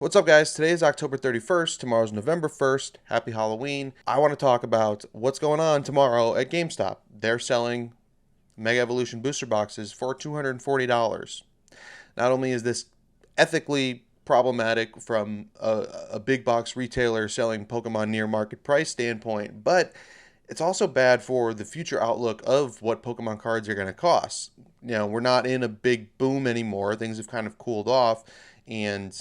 What's up, guys? Today is October 31st. Tomorrow's November 1st. Happy Halloween. I want to talk about what's going on tomorrow at GameStop. They're selling Mega Evolution booster boxes for $240. Not only is this ethically problematic from a big box retailer selling Pokemon near market price standpoint, but it's also bad for the future outlook of what Pokemon cards are going to cost. We're not in a big boom anymore. Things have kind of cooled off, and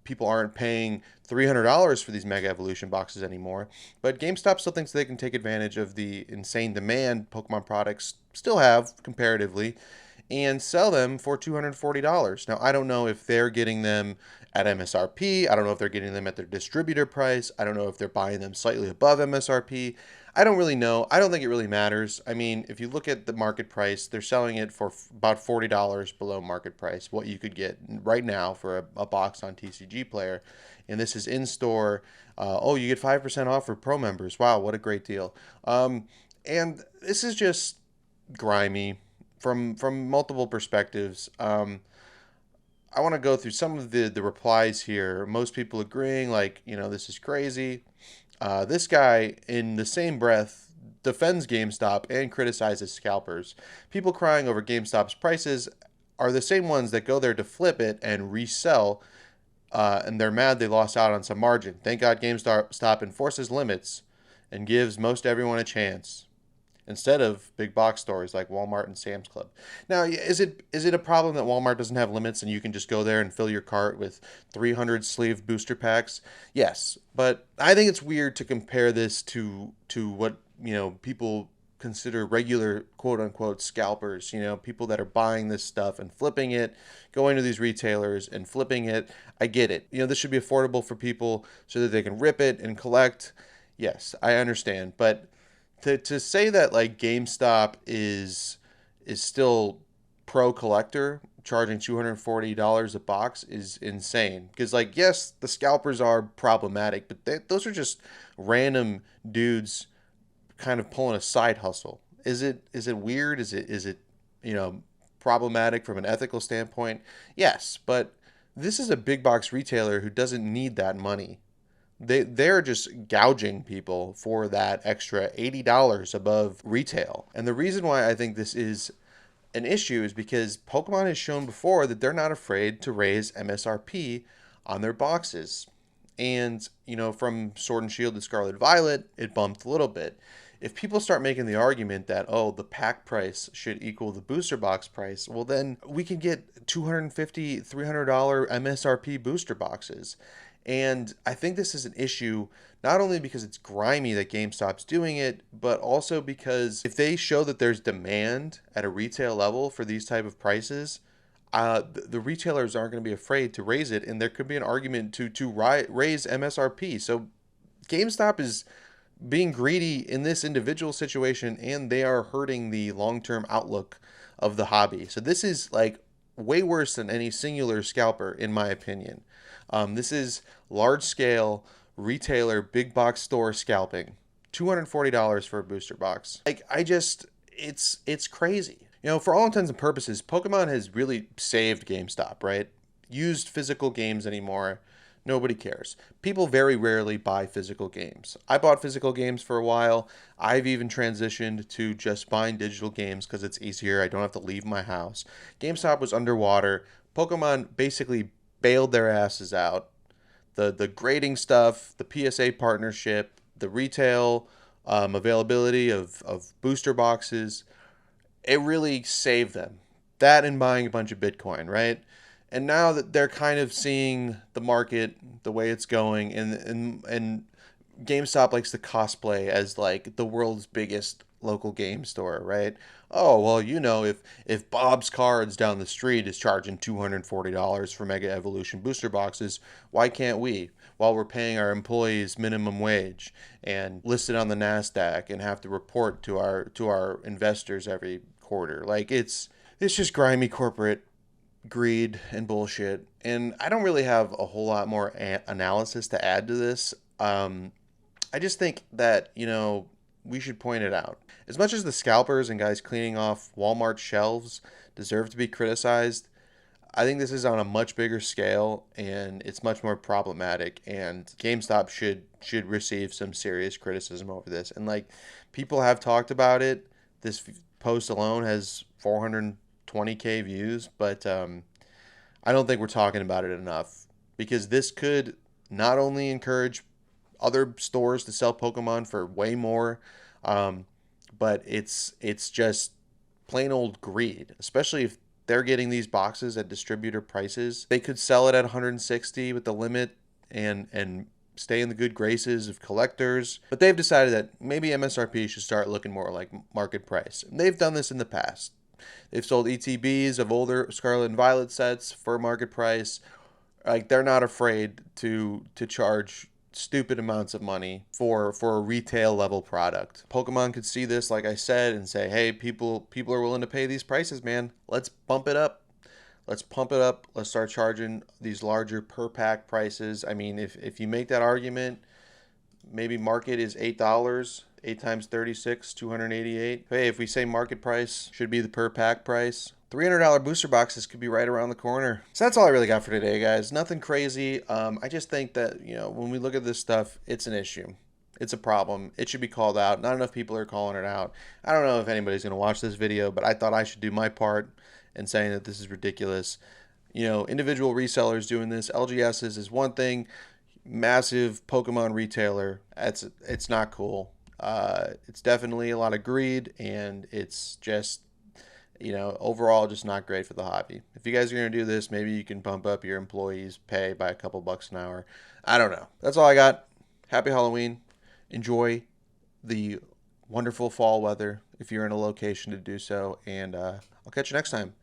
people aren't paying $300 for these Mega Evolution boxes anymore. But GameStop still thinks they can take advantage of the insane demand Pokemon products still have comparatively and sell them for $240. Now, I don't know if they're getting them at MSRP. I don't know if they're getting them at their distributor price. I don't know if they're buying them slightly above MSRP. I don't really know. I don't think it really matters. I mean, if you look at the market price, they're selling it for about $40 below market price, what you could get right now for a box on TCG Player. And this is in store. You get 5% off for pro members. Wow, what a great deal. And this is just grimy from multiple perspectives. I want to go through some of the replies here. Most people agreeing, like, this is crazy. This guy, in the same breath, defends GameStop and criticizes scalpers. People crying over GameStop's prices are the same ones that go there to flip it and resell, and they're mad they lost out on some margin. Thank God GameStop enforces limits and gives most everyone a chance instead of big box stores like Walmart and Sam's Club. Now, is it a problem that Walmart doesn't have limits and you can just go there and fill your cart with 300 sleeve booster packs? Yes, but I think it's weird to compare this to what, people consider regular quote unquote scalpers, people that are buying this stuff and flipping it, going to these retailers and flipping it. I get it. This should be affordable for people so that they can rip it and collect. Yes, I understand, but to say that like GameStop is still pro collector charging $240 a box is insane, because like, yes, the scalpers are problematic, but those are just random dudes kind of pulling a side hustle. Is it weird? Is it problematic from an ethical standpoint? Yes, but this is a big box retailer who doesn't need that money. They're just gouging people for that extra $80 above retail. And the reason why I think this is an issue is because Pokemon has shown before that they're not afraid to raise MSRP on their boxes. And, from Sword and Shield to Scarlet Violet, it bumped a little bit. If people start making the argument that, oh, the pack price should equal the booster box price, well, then we can get $250, $300 MSRP booster boxes. And I think this is an issue not only because it's grimy that GameStop's doing it, but also because if they show that there's demand at a retail level for these type of prices, the retailers aren't going to be afraid to raise it, and there could be an argument to raise MSRP. So GameStop is being greedy in this individual situation, and they are hurting the long-term outlook of the hobby. So this is like way worse than any singular scalper, in my opinion. This is large scale retailer big box store scalping. $240 for a booster box. Like, it's crazy. For all intents and purposes, Pokemon has really saved GameStop, right? Used physical games anymore. Nobody cares. People very rarely buy physical games. I bought physical games for a while. I've even transitioned to just buying digital games because it's easier. I don't have to leave my house. GameStop was underwater. Pokemon basically bailed their asses out. The grading stuff, the PSA partnership, the retail availability of booster boxes, it really saved them. That and buying a bunch of Bitcoin, right? And now that they're kind of seeing the market the way it's going, and GameStop likes to cosplay as like the world's biggest local game store, right? Oh, well, if Bob's Cards down the street is charging $240 for Mega Evolution booster boxes, why can't we? While we're paying our employees minimum wage and listed on the Nasdaq and have to report to our investors every quarter. Like, it's just grimy corporate greed and bullshit. And I don't really have a whole lot more analysis to add to this. I just think that, we should point it out. As much as the scalpers and guys cleaning off Walmart shelves deserve to be criticized, I think this is on a much bigger scale, and it's much more problematic. And GameStop should receive some serious criticism over this. And like, people have talked about it. This post alone has 420K views, but I don't think we're talking about it enough, because this could not only encourage other stores to sell Pokemon for way more, um, but it's just plain old greed, especially if they're getting these boxes at distributor prices. They could sell it at 160 with the limit and stay in the good graces of collectors. But they've decided that maybe MSRP should start looking more like market price. And they've done this in the past. They've sold ETBs of older Scarlet and Violet sets for market price. Like, they're not afraid to charge stupid amounts of money for a retail level product. Pokemon could see this, like I said, and say, hey, people are willing to pay these prices, man. Let's bump it up. Let's pump it up. Let's start charging these larger per pack prices. I mean, if you make that argument, maybe market is $8. 8 times 36, 288. Hey, if we say market price should be the per pack price, $300 booster boxes could be right around the corner. So that's all I really got for today, guys. Nothing crazy. I just think that, when we look at this stuff, it's an issue. It's a problem. It should be called out. Not enough people are calling it out. I don't know if anybody's going to watch this video, but I thought I should do my part in saying that this is ridiculous. Individual resellers doing this, LGSs, is one thing. Massive Pokemon retailer, it's not cool. It's definitely a lot of greed, and it's just, overall just not great for the hobby. If you guys are going to do this, maybe you can bump up your employees' pay by a couple bucks an hour. I don't know. That's all I got. Happy Halloween. Enjoy the wonderful fall weather if you're in a location to do so, and I'll catch you next time.